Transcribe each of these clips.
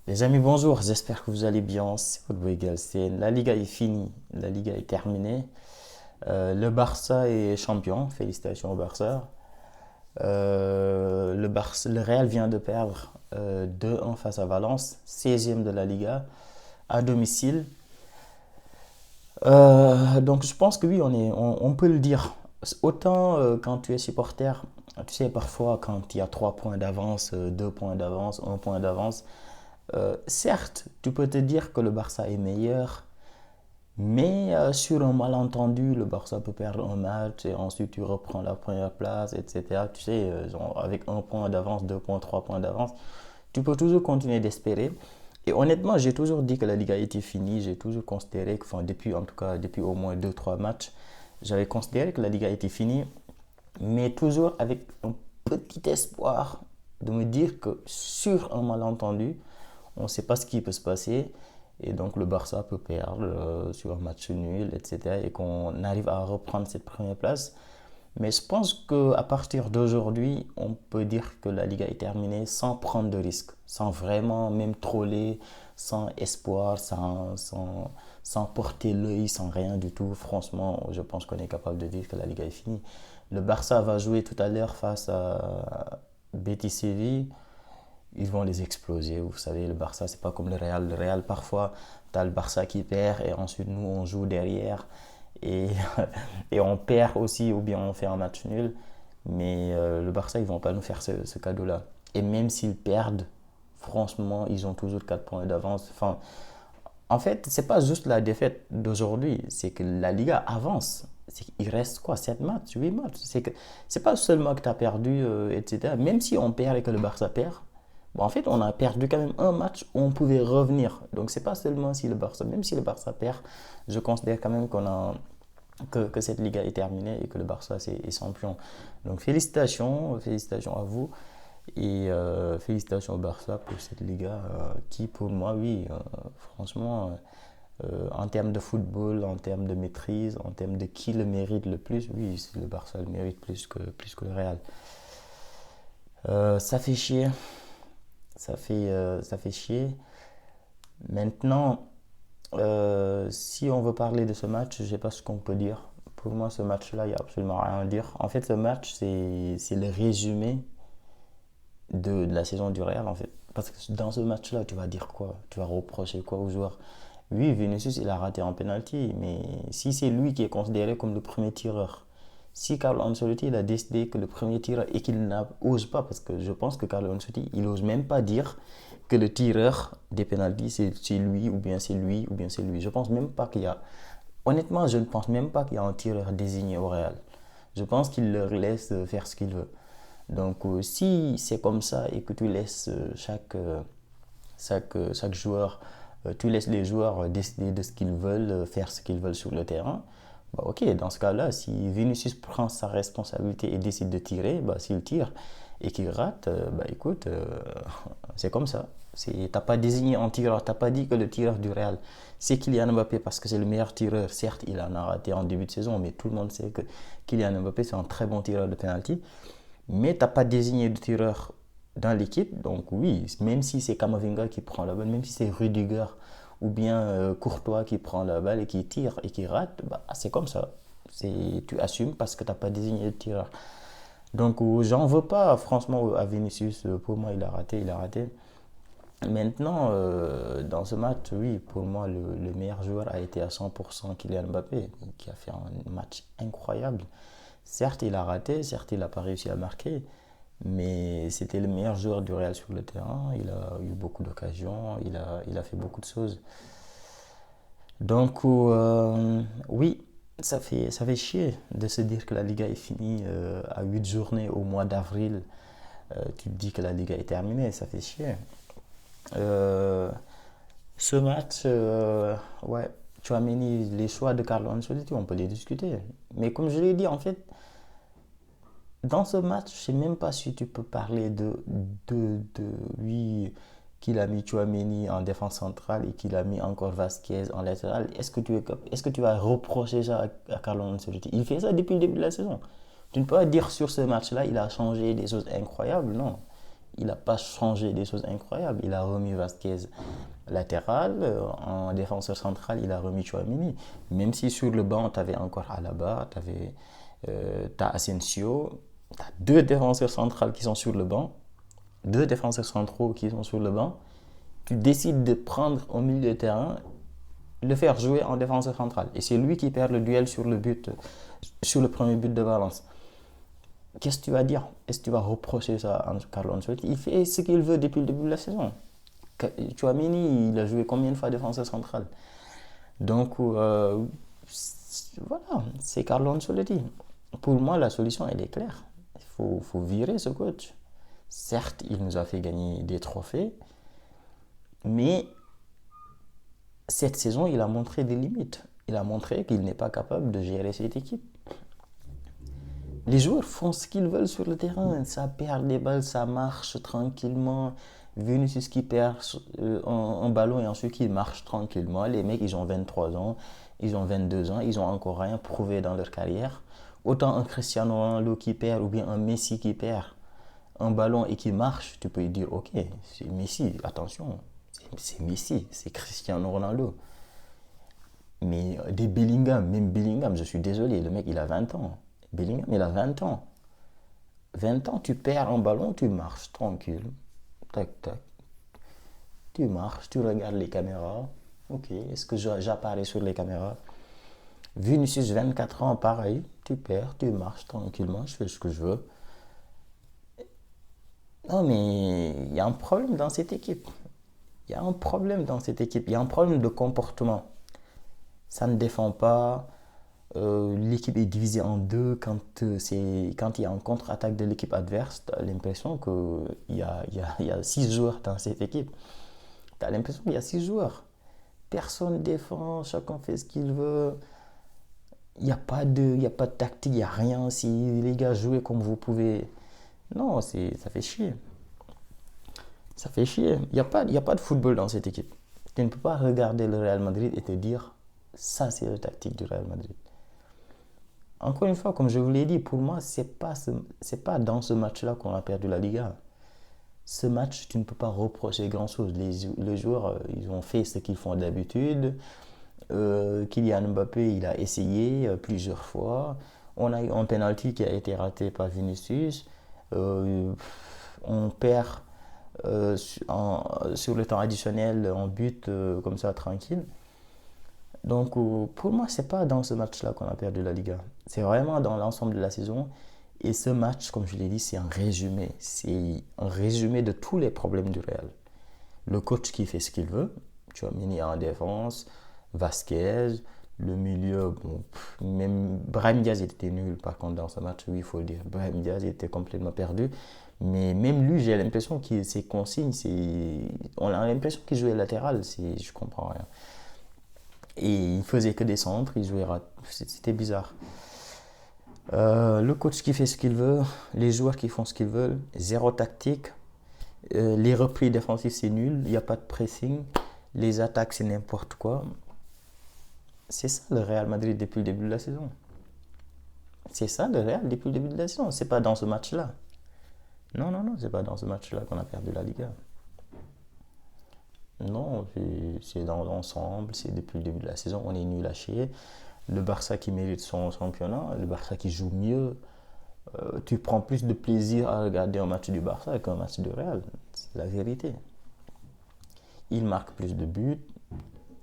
Les amis, bonjour, j'espère que vous allez bien. C'est Football Galsen. La Liga est finie, la Liga est terminée. Le Barça est champion, félicitations au Barça. Le Real vient de perdre 2-1 face à Valence, 16e de la Liga, à domicile. Donc je pense que oui, on peut le dire. Autant quand tu es supporter, tu sais, parfois quand il y a 3 points d'avance, 2 points d'avance, 1 point d'avance, certes, tu peux te dire que le Barça est meilleur, mais sur un malentendu, le Barça peut perdre un match et ensuite tu reprends la première place, etc. Tu sais, genre, avec 1 point d'avance, 2 points, 3 points d'avance, tu peux toujours continuer d'espérer. Et honnêtement, j'ai toujours dit que la Liga était finie. J'ai toujours considéré que, enfin, depuis, en tout cas, depuis au moins 2 3 matchs, j'avais considéré que la Liga était finie, mais toujours avec un petit espoir de me dire que sur un malentendu, on ne sait pas ce qui peut se passer. Et donc le Barça peut perdre sur un match nul, etc. Et qu'on arrive à reprendre cette première place. Mais je pense qu'à partir d'aujourd'hui, on peut dire que la Liga est terminée sans prendre de risques, sans vraiment même troller, sans espoir, sans porter l'œil, sans rien du tout. Franchement, je pense qu'on est capable de dire que la Liga est finie. Le Barça va jouer tout à l'heure face à Betis Séville. Ils vont les exploser. Vous savez, le Barça, c'est pas comme le Real. Le Real, parfois, tu as le Barça qui perd et ensuite nous, on joue derrière et, et on perd aussi ou bien on fait un match nul. Mais le Barça, ils vont pas nous faire ce cadeau-là. Et même s'ils perdent, franchement, ils ont toujours 4 points d'avance. Enfin, en fait, c'est pas juste la défaite d'aujourd'hui, c'est que la Liga avance. Il reste quoi, 7 matchs, 8 matchs. C'est pas seulement que tu as perdu, etc. Même si on perd et que le Barça perd, bon, en fait, on a perdu quand même un match où on pouvait revenir. Donc, c'est pas seulement si le Barça, même si le Barça perd, je considère quand même que cette Liga est terminée et que le Barça est champion. Donc, félicitations, félicitations à vous. Et félicitations au Barça pour cette Liga qui, pour moi, oui, franchement, en termes de football, en termes de maîtrise, en termes de qui le mérite le plus, oui, c'est le Barça le mérite plus que le Real. Ça fait chier, ça fait chier. Maintenant, si on veut parler de ce match, je ne sais pas ce qu'on peut dire. Pour moi, ce match-là, il n'y a absolument rien à dire. En fait, ce match, c'est le résumé de la saison du Real, en fait. Parce que dans ce match-là, tu vas dire quoi? Tu vas reprocher quoi aux joueurs? Oui, Vinicius, il a raté un penalty, mais si c'est lui qui est considéré comme le premier tireur, si Carlo Ancelotti il a décidé que le premier tireur et qu'il n'ose pas, parce que je pense que Carlo Ancelotti, il n'ose même pas dire que le tireur des penalties, c'est lui, ou bien c'est lui, ou bien c'est lui. Je pense même pas qu'il y a. Honnêtement, je ne pense même pas qu'il y a un tireur désigné au Real. Je pense qu'il leur laisse faire ce qu'il veut. Donc, si c'est comme ça et que tu laisses chaque joueur, tu laisses les joueurs décider de ce qu'ils veulent, faire ce qu'ils veulent sur le terrain, bah, ok, dans ce cas-là, si Vinicius prend sa responsabilité et décide de tirer, bah, s'il tire et qu'il rate, bah, écoute, c'est comme ça. T'as pas désigné un tireur, t'as pas dit que le tireur du Real, c'est Kylian Mbappé parce que c'est le meilleur tireur. Certes, il en a raté en début de saison, mais tout le monde sait que Kylian Mbappé, c'est un très bon tireur de penalty. Mais t'as pas désigné de tireur dans l'équipe, donc oui, même si c'est Kamavinga qui prend la balle, même si c'est Rudiger ou bien Courtois qui prend la balle et qui tire et qui rate, bah, c'est comme ça. Tu assumes parce que tu n'as pas désigné de tireur. Donc j'en veux pas franchement à Vinicius. Pour moi, il a raté, il a raté. Maintenant, dans ce match, oui, pour moi, le meilleur joueur a été à 100% Kylian Mbappé, qui a fait un match incroyable. Certes, il a raté, certes, il n'a pas réussi à marquer, mais c'était le meilleur joueur du Real sur le terrain. Il a eu beaucoup d'occasions, il a fait beaucoup de choses. Donc, oui, ça fait chier de se dire que la Liga est finie à 8 journées au mois d'avril. Tu te dis que la Liga est terminée, ça fait chier. Euh, Ce match, ouais, Tchouaméni, les choix de Carlo Ancelotti, on peut les discuter. Mais comme je l'ai dit, en fait, dans ce match, je ne sais même pas si tu peux parler de lui, qu'il a mis Tchouaméni en défense centrale et qu'il a mis encore Vasquez en latéral. Est-ce que tu vas reprocher ça à Carlo Ancelotti? Il fait ça depuis le début de la saison. Tu ne peux pas dire sur ce match-là, il a changé des choses incroyables, non. Il n'a pas changé des choses incroyables. Il a remis Vasquez latéral, en défenseur central, il a remis Tchouaméni. Même si sur le banc, tu avais encore Alaba, t'as Asensio, tu as deux défenseurs centraux qui sont sur le banc, deux défenseurs centraux qui sont sur le banc, tu décides de prendre au milieu de terrain, le faire jouer en défenseur central. Et c'est lui qui perd le duel sur le but, sur le premier but de Valence. Qu'est-ce que tu vas dire? Est-ce que tu vas reprocher ça à Carlo Ancelotti? Il fait ce qu'il veut depuis le début de la saison. Tchouaméni, il a joué combien de fois défenseur central? Donc, voilà, c'est Carlo Ancelotti. Pour moi, la solution, elle est claire. Il faut virer ce coach. Certes, il nous a fait gagner des trophées, mais cette saison, il a montré des limites. Il a montré qu'il n'est pas capable de gérer cette équipe. Les joueurs font ce qu'ils veulent sur le terrain. Ça perd des balles, ça marche tranquillement. Vinicius qui perd un ballon et ensuite qui marche tranquillement. Les mecs, ils ont 23 ans, ils ont 22 ans, ils n'ont encore rien prouvé dans leur carrière. Autant un Cristiano Ronaldo qui perd ou bien un Messi qui perd un ballon et qui marche, tu peux lui dire, ok, c'est Messi, attention, c'est Messi, c'est Cristiano Ronaldo. Mais des Bellingham, même Bellingham, je suis désolé, le mec il a 20 ans. Bellingham il a 20 ans. 20 ans, tu perds un ballon, tu marches tranquille. Tac, tac. Tu marches, tu regardes les caméras. Ok, est-ce que j'apparais sur les caméras? Vinicius, 24 ans, pareil. Tu perds, tu marches tranquillement, je fais ce que je veux. Non, mais il y a un problème dans cette équipe. Il y a un problème dans cette équipe. Il y a un problème de comportement. Ça ne défend pas. L'équipe est divisée en deux. Quand il y a une contre-attaque de l'équipe adverse, tu as l'impression qu'il y a 6 joueurs dans cette équipe. Tu as l'impression qu'il y a 6 joueurs. Personne ne défend, chacun fait ce qu'il veut. Il y a pas de tactique, il n'y a rien. Si les gars jouent comme vous pouvez. Non, ça fait chier. Ça fait chier. Il y a pas de football dans cette équipe. Tu ne peux pas regarder le Real Madrid et te dire, ça c'est la tactique du Real Madrid. Encore une fois, comme je vous l'ai dit, pour moi, c'est pas dans ce match-là qu'on a perdu la Liga. Ce match, tu ne peux pas reprocher grand-chose. Les joueurs, ils ont fait ce qu'ils font d'habitude. Kylian Mbappé, il a essayé plusieurs fois. On a eu un penalty qui a été raté par Vinicius. Euh, on perd sur le temps additionnel en but comme ça, tranquille. Donc, pour moi, c'est pas dans ce match-là qu'on a perdu la Liga. C'est vraiment dans l'ensemble de la saison. Et ce match, comme je l'ai dit, c'est un résumé. C'est un résumé de tous les problèmes du Real. Le coach qui fait ce qu'il veut. Tu as Mini en défense, Vasquez, le milieu. Bon, même Brahim Diaz était nul par contre dans ce match, oui, il faut le dire. Brahim Diaz était complètement perdu. Mais même lui, j'ai l'impression que ses consignes, on a l'impression qu'il jouait latéral. Je comprends rien. Et il faisait que des centres, il jouait c'était bizarre. Le coach qui fait ce qu'il veut, les joueurs qui font ce qu'ils veulent, zéro tactique. Les replis défensifs c'est nul, il n'y a pas de pressing. Les attaques c'est n'importe quoi. C'est ça le Real Madrid depuis le début de la saison. C'est ça le Real depuis le début de la saison. C'est pas dans ce match-là. Non, non, non, c'est pas dans ce match-là qu'on a perdu la Liga. Non, c'est dans l'ensemble, c'est depuis le début de la saison, on est nul à chier. Le Barça qui mérite son championnat, le Barça qui joue mieux. Tu prends plus de plaisir à regarder un match du Barça qu'un match du Real. C'est la vérité. Ils marquent plus de buts,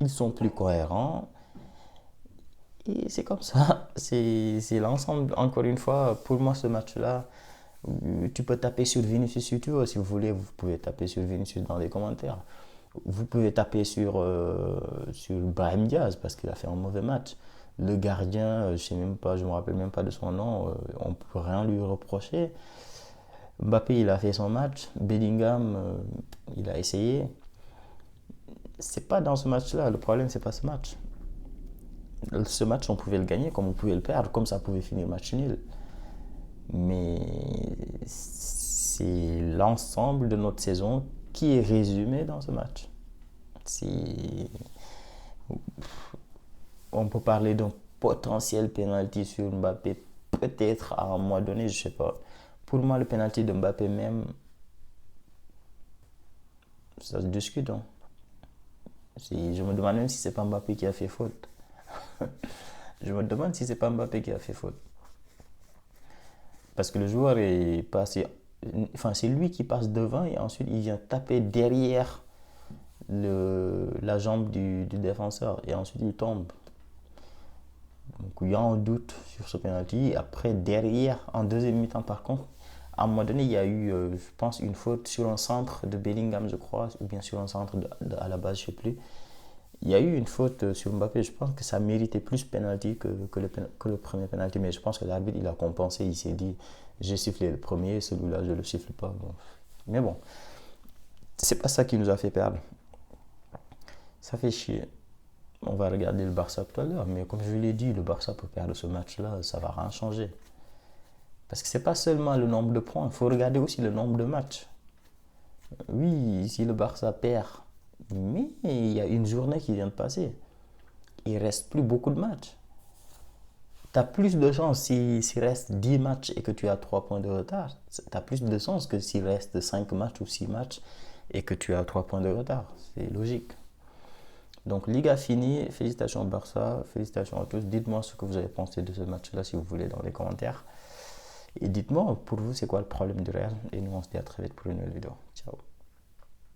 ils sont plus cohérents. Et c'est comme ça. C'est l'ensemble. Encore une fois, pour moi, ce match-là, tu peux taper sur Vinicius si tu veux. Si vous voulez, vous pouvez taper sur Vinicius dans les commentaires. Vous pouvez taper sur Brahim Diaz parce qu'il a fait un mauvais match. Le gardien, je sais même pas, je me rappelle même pas de son nom, on ne peut rien lui reprocher. Mbappé, il a fait son match. Bellingham, il a essayé. C'est pas dans ce match-là. Le problème, c'est pas ce match. Ce match, on pouvait le gagner comme on pouvait le perdre, comme ça pouvait finir match nul. Mais c'est l'ensemble de notre saison qui est résumé dans ce match. On peut parler d'un potentiel penalty sur Mbappé, peut-être à un moment donné, je sais pas. Pour moi, le penalty de Mbappé même, Ça se discute, hein. Je me demande même si c'est pas Mbappé qui a fait faute. Je me demande si c'est pas Mbappé qui a fait faute. Parce que le joueur est passé. Enfin, c'est lui qui passe devant et ensuite il vient taper derrière la jambe du défenseur et ensuite il tombe. Donc il y a un doute sur ce penalty. Après, derrière, en deuxième mi-temps, par contre, à un moment donné, il y a eu, je pense, une faute sur un centre de Bellingham, je crois, ou bien sur un centre à la base, je ne sais plus. Il y a eu une faute sur Mbappé. Je pense que ça méritait plus penalty que le premier penalty. Mais je pense que l'arbitre, il a compensé. Il s'est dit, j'ai sifflé le premier, celui-là, je ne le siffle pas. Bon. Mais bon, c'est pas ça qui nous a fait perdre. Ça fait chier. On va regarder le Barça tout à l'heure. Mais comme je l'ai dit, le Barça peut perdre ce match-là. Ça ne va rien changer. Parce que ce n'est pas seulement le nombre de points. Il faut regarder aussi le nombre de matchs. Oui, si le Barça perd, mais il y a une journée qui vient de passer. Il ne reste plus beaucoup de matchs. Tu as plus de chance s'il reste 10 matchs et que tu as 3 points de retard. Tu as plus de chance que s'il reste 5 matchs ou 6 matchs et que tu as 3 points de retard. C'est logique. Donc, Liga finie. Félicitations au Barça. Félicitations à tous. Dites-moi ce que vous avez pensé de ce match-là si vous voulez dans les commentaires. Et dites-moi, pour vous, c'est quoi le problème du Real? Et nous, on se dit à très vite pour une nouvelle vidéo. Ciao.